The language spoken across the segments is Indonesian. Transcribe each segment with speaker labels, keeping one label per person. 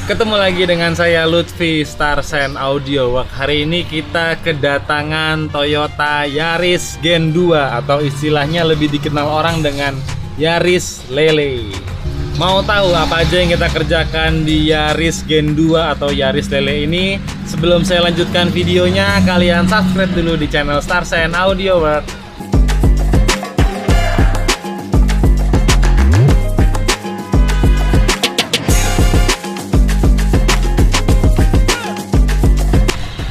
Speaker 1: Ketemu lagi dengan saya Lutfi Starsen Audio. Hari ini kita kedatangan Toyota Yaris Gen 2 atau istilahnya lebih dikenal orang dengan Yaris Lele. Mau tahu apa aja yang kita kerjakan di Yaris Gen 2 atau Yaris Lele ini? Sebelum saya lanjutkan videonya, kalian subscribe dulu di channel Starsen Audio.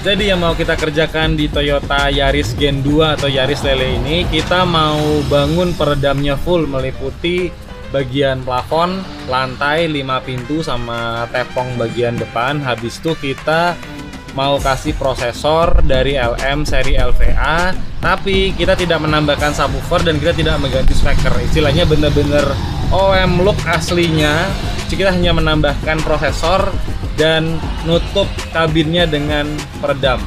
Speaker 1: Jadi yang mau kita kerjakan di Toyota Yaris Gen 2 atau Yaris Lele ini, kita mau bangun peredamnya full meliputi bagian plafon, lantai, 5 pintu sama tepong bagian depan. Habis itu kita mau kasih prosesor dari LM seri LVA, tapi kita tidak menambahkan subwoofer dan kita tidak mengganti speaker. Istilahnya bener-bener OEM look aslinya. Kita hanya menambahkan prosesor dan nutup kabinnya dengan peredam.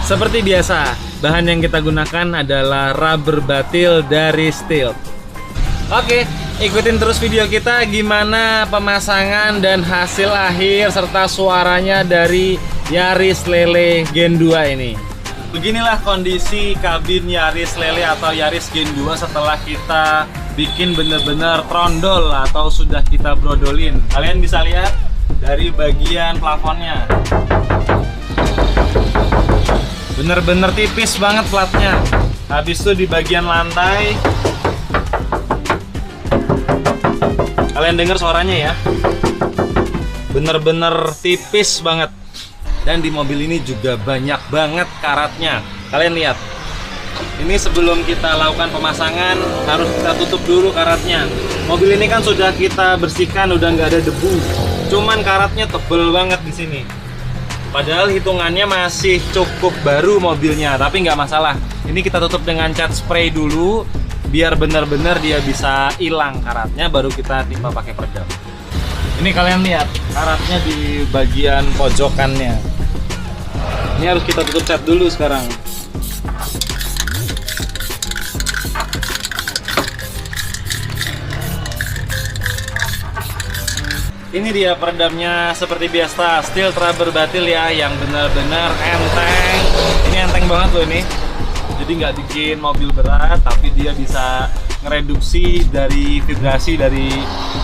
Speaker 1: Seperti biasa, bahan yang kita gunakan adalah rubber batil dari Stihl. Oke, ikutin terus video kita gimana pemasangan dan hasil akhir serta suaranya dari Yaris Lele Gen 2 ini. Beginilah kondisi kabin Yaris Lele atau Yaris Gen 2 setelah kita bikin bener-bener trondol atau sudah kita brodolin. Kalian bisa lihat dari bagian plafonnya, bener-bener tipis banget platnya. Habis itu di bagian lantai, kalian dengar suaranya ya, bener-bener tipis banget. Dan di mobil ini juga banyak banget karatnya. Kalian lihat, ini sebelum kita lakukan pemasangan harus kita tutup dulu karatnya. Mobil ini kan sudah kita bersihkan, udah nggak ada debu. Cuman karatnya tebel banget di sini. Padahal hitungannya masih cukup baru mobilnya, tapi nggak masalah. Ini kita tutup dengan cat spray dulu, biar benar-benar dia bisa hilang karatnya, baru kita timpa pakai peredam. Ini kalian lihat karatnya di bagian pojokannya. Ini harus kita tutup cat dulu sekarang. Ini dia peredamnya seperti biasa, Stihl rubber batil ya, yang benar-benar enteng. Ini enteng banget loh ini. Jadi nggak bikin mobil berat, tapi dia bisa ngereduksi dari vibrasi dari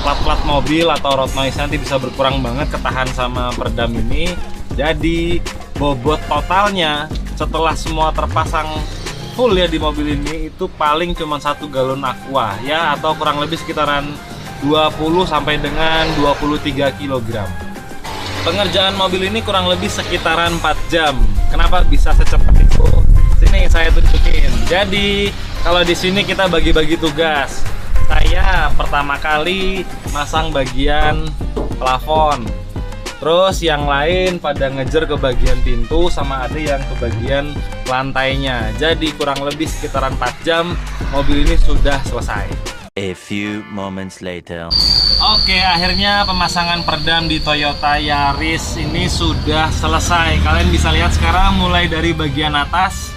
Speaker 1: plat-plat mobil atau road noise, nanti bisa berkurang banget, ketahan sama peredam ini. Jadi bobot totalnya setelah semua terpasang full ya di mobil ini itu paling cuma 1 galon aqua ya, atau kurang lebih sekitaran 20 sampai dengan 23 kg. Pengerjaan mobil ini kurang lebih sekitaran 4 jam. Kenapa bisa secepat itu? Sini saya tunjukin. Jadi kalau di sini kita bagi-bagi tugas. Saya pertama kali masang bagian plafon. Terus yang lain pada ngejar ke bagian pintu, sama ada yang ke bagian lantainya. Jadi kurang lebih sekitaran 4 jam mobil ini sudah selesai.
Speaker 2: A few moments later.
Speaker 1: Oke, akhirnya pemasangan peredam di Toyota Yaris ini sudah selesai. Kalian bisa lihat sekarang mulai dari bagian atas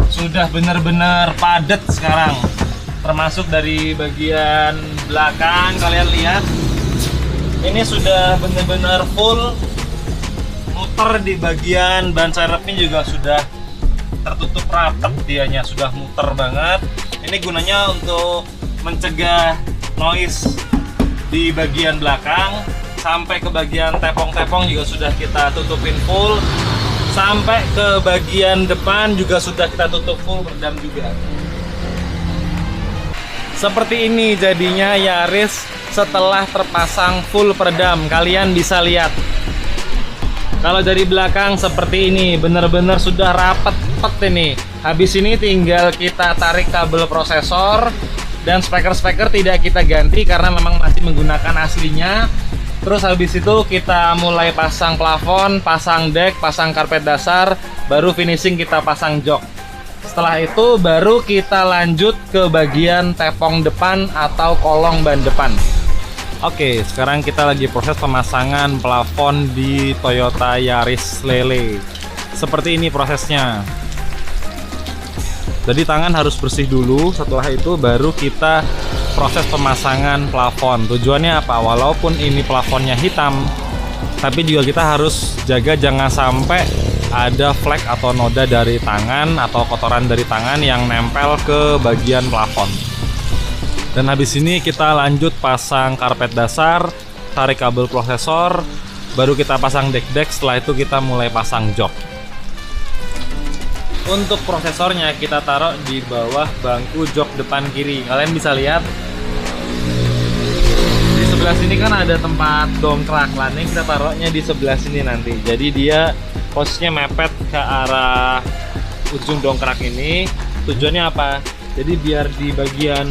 Speaker 1: sudah benar-benar padat sekarang. Termasuk dari bagian belakang, kalian lihat ini sudah benar-benar full. Muter di bagian ban serepnya juga sudah tertutup rapat, dianya sudah muter banget. Ini gunanya untuk mencegah noise di bagian belakang. Sampai ke bagian tepong-tepong juga sudah kita tutupin full. Sampai ke bagian depan juga sudah kita tutup full, peredam juga. Seperti ini jadinya Yaris setelah terpasang full peredam. Kalian bisa lihat, kalau dari belakang seperti ini, benar-benar sudah rapet ini. Habis ini tinggal kita tarik kabel prosesor, dan speaker tidak kita ganti karena memang masih menggunakan aslinya. Terus habis itu kita mulai pasang plafon, pasang deck, pasang karpet dasar, baru finishing kita pasang jok. Setelah itu baru kita lanjut ke bagian tepong depan atau kolong ban depan. Oke, sekarang kita lagi proses pemasangan plafon di Toyota Yaris Lele. Seperti ini prosesnya. Jadi tangan harus bersih dulu, setelah itu baru kita proses pemasangan plafon. Tujuannya apa? Walaupun ini plafonnya hitam, tapi juga kita harus jaga jangan sampai ada flek atau noda dari tangan atau kotoran dari tangan yang nempel ke bagian plafon. Dan habis ini kita lanjut pasang karpet dasar, tarik kabel prosesor, baru kita pasang deck-deck, setelah itu kita mulai pasang jok. Untuk prosesornya kita taruh di bawah bangku jok depan kiri. Kalian bisa lihat di sebelah sini kan ada tempat dongkrak. Landing kita taruhnya di sebelah sini nanti. Jadi dia posisinya mepet ke arah ujung dongkrak ini. Tujuannya apa? Jadi biar di bagian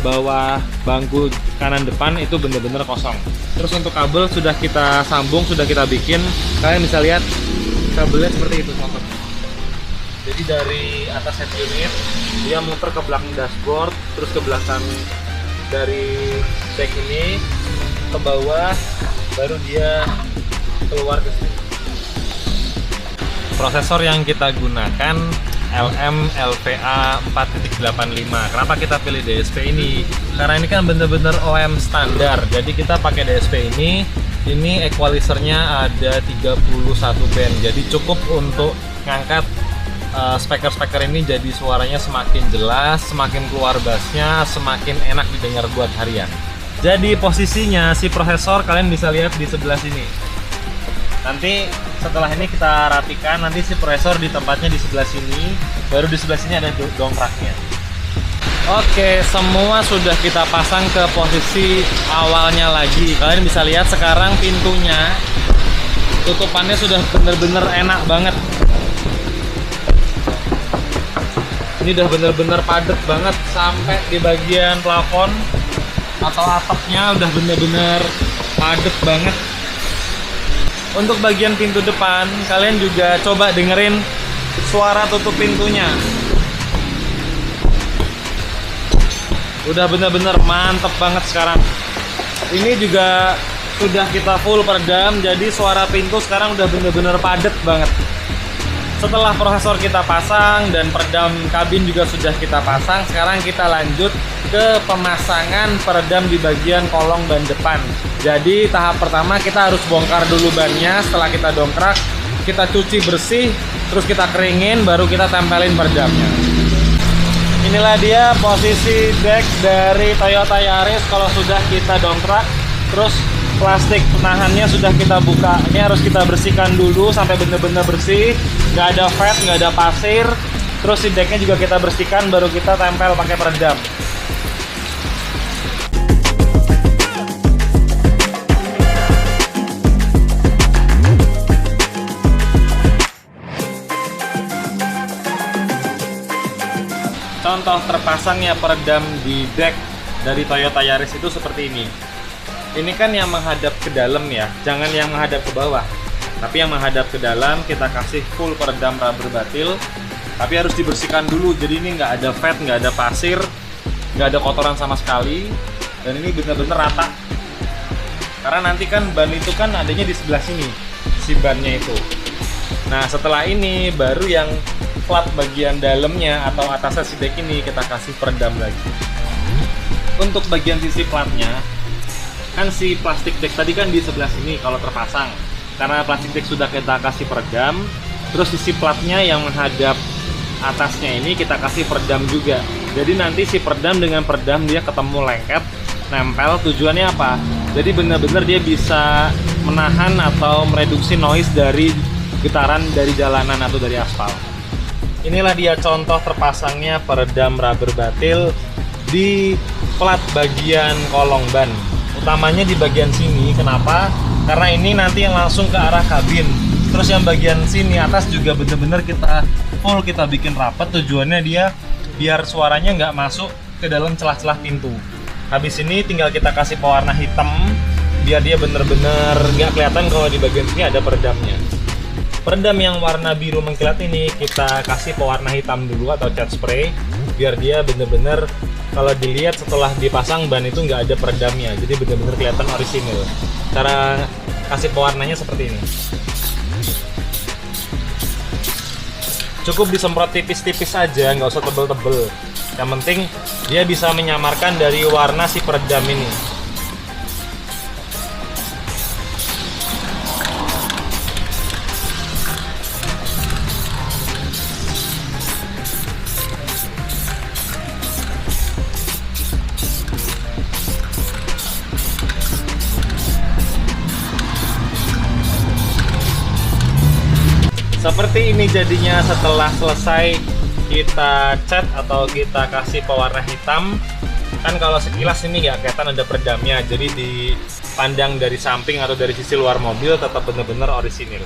Speaker 1: bawah bangku kanan depan itu bener-bener kosong. Terus untuk kabel sudah kita sambung, sudah kita bikin. Kalian bisa lihat kabelnya seperti itu contoh. Jadi dari atas head unit dia muter ke belakang dashboard, terus ke belakang dari deck ini ke bawah, baru dia keluar ke sini. Prosesor yang kita gunakan LM-LPA 4.85. Kenapa kita pilih DSP ini? Karena ini kan bener-bener OEM standar. Jadi kita pakai DSP ini. Ini equalizernya ada 31 band. Jadi cukup untuk ngangkat speaker-speaker ini, jadi suaranya semakin jelas, semakin keluar bassnya, semakin enak didengar buat harian. Jadi posisinya si prosesor kalian bisa lihat di sebelah sini. Nanti setelah ini kita rapikan, nanti si prosesor di tempatnya di sebelah sini, baru di sebelah sini ada dongkraknya. Oke, semua sudah kita pasang ke posisi awalnya lagi. Kalian bisa lihat sekarang pintunya, tutupannya sudah bener-bener enak banget. Ini udah bener-bener padat banget sampai di bagian plafon atau atapnya udah bener-bener padat banget. Untuk bagian pintu depan, kalian juga coba dengerin suara tutup pintunya. Udah bener-bener mantep banget sekarang. Ini juga sudah kita full peredam, jadi suara pintu sekarang udah bener-bener padat banget. Setelah prosesor kita pasang dan peredam kabin juga sudah kita pasang, sekarang kita lanjut ke pemasangan peredam di bagian kolong ban depan. Jadi tahap pertama kita harus bongkar dulu bannya. Setelah kita dongkrak, kita cuci bersih, terus kita keringin, baru kita tempelin peredamnya. Inilah dia posisi deck dari Toyota Yaris kalau sudah kita dongkrak. Terus plastik penahannya sudah kita buka. Ini harus kita bersihkan dulu sampai benar-benar bersih, nggak ada fat, nggak ada pasir. Terus si decknya juga kita bersihkan, baru kita tempel pakai peredam. Contoh terpasangnya peredam di deck dari Toyota Yaris itu seperti ini. Ini kan yang menghadap ke dalam ya, jangan yang menghadap ke bawah. Tapi yang menghadap ke dalam kita kasih full peredam rubber batil. Tapi harus dibersihkan dulu, jadi ini nggak ada fat, nggak ada pasir, nggak ada kotoran sama sekali. Dan ini benar-benar rata. Karena nanti kan ban itu kan adanya di sebelah sini, si bannya itu. Nah setelah ini baru yang plat bagian dalamnya atau atasnya si deck ini kita kasih peredam lagi. Untuk bagian sisi platnya, kan si plastik deck tadi kan di sebelah sini kalau terpasang. Karena plastik deck sudah kita kasih peredam, terus sisi platnya yang menghadap atasnya ini kita kasih peredam juga. Jadi nanti si peredam dengan peredam dia ketemu lengket, nempel. Tujuannya apa? Jadi benar-benar dia bisa menahan atau mereduksi noise dari getaran dari jalanan atau dari aspal. Inilah dia contoh terpasangnya peredam rubber batil di plat bagian kolong ban. Utamanya di bagian sini. Kenapa? Karena ini nanti yang langsung ke arah kabin. Terus yang bagian sini atas juga bener-bener kita full kita bikin rapat. Tujuannya dia biar suaranya nggak masuk ke dalam celah-celah pintu. Habis ini tinggal kita kasih pewarna hitam biar dia bener-bener nggak kelihatan kalau di bagian sini ada peredamnya. Peredam yang warna biru mengkilat ini kita kasih pewarna hitam dulu atau cat spray biar dia bener-bener kalau dilihat setelah dipasang ban itu nggak ada peredamnya, jadi benar-benar kelihatan orisinil. Cara kasih pewarnanya seperti ini. Cukup disemprot tipis-tipis aja, nggak usah tebel-tebel. Yang penting dia bisa menyamarkan dari warna si peredam ini. Seperti ini jadinya setelah selesai kita cat atau kita kasih pewarna hitam. Kan kalau sekilas ini nggak kelihatan ada peredamnya, jadi dipandang dari samping atau dari sisi luar mobil tetap benar-benar orisinil.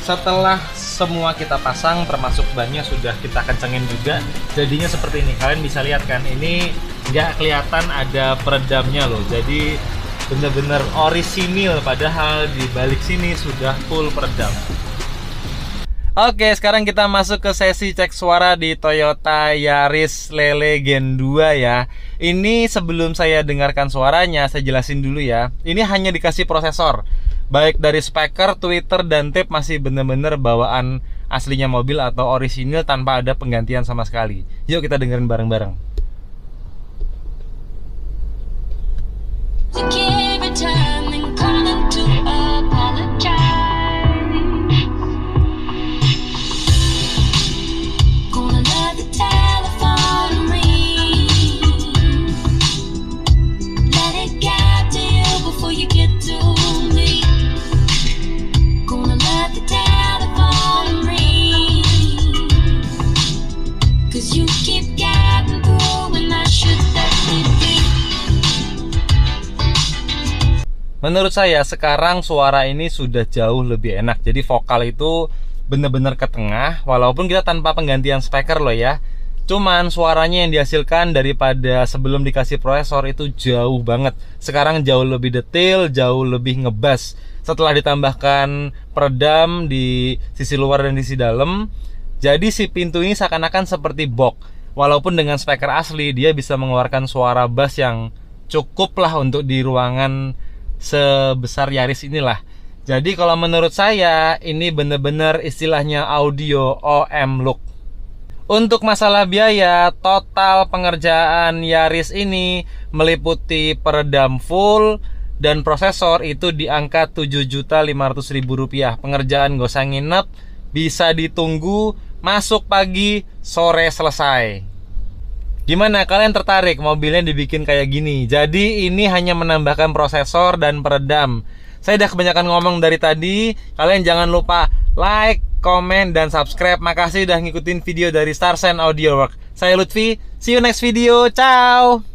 Speaker 1: Setelah semua kita pasang, termasuk bannya sudah kita kencengin juga, jadinya seperti ini. Kalian bisa lihat kan, ini nggak kelihatan ada peredamnya loh, jadi benar-benar orisinil, padahal di balik sini sudah full peredam. Oke, sekarang kita masuk ke sesi cek suara di Toyota Yaris Lele Gen 2 ya. Ini sebelum saya dengarkan suaranya, saya jelasin dulu ya. Ini hanya dikasih prosesor. Baik dari speaker, tweeter, dan tape masih bener-bener bawaan aslinya mobil atau orisinil tanpa ada penggantian sama sekali. Yuk kita dengerin bareng-bareng. Menurut saya sekarang suara ini sudah jauh lebih enak. Jadi vokal itu bener-bener ke tengah, walaupun kita tanpa penggantian speaker loh ya. Cuman suaranya yang dihasilkan daripada sebelum dikasih prosesor itu jauh banget. Sekarang jauh lebih detail, jauh lebih ngebass. Setelah ditambahkan peredam di sisi luar dan di sisi dalam, jadi si pintu ini seakan-akan seperti box. Walaupun dengan speaker asli dia bisa mengeluarkan suara bass yang cukup lah untuk di ruangan sebesar Yaris inilah. Jadi kalau menurut saya ini bener-bener istilahnya audio OM look. Untuk masalah biaya, total pengerjaan Yaris ini meliputi peredam full dan prosesor itu di angka Rp7.500.000. Pengerjaan gak usah nginep, bisa ditunggu, masuk pagi, sore selesai. Gimana, kalian tertarik mobilnya dibikin kayak gini? Jadi ini hanya menambahkan prosesor dan peredam. Saya udah kebanyakan ngomong dari tadi. Kalian jangan lupa like, komen, dan subscribe. Makasih udah ngikutin video dari Starsense Audio Works. Saya Lutfi, see you next video, ciao.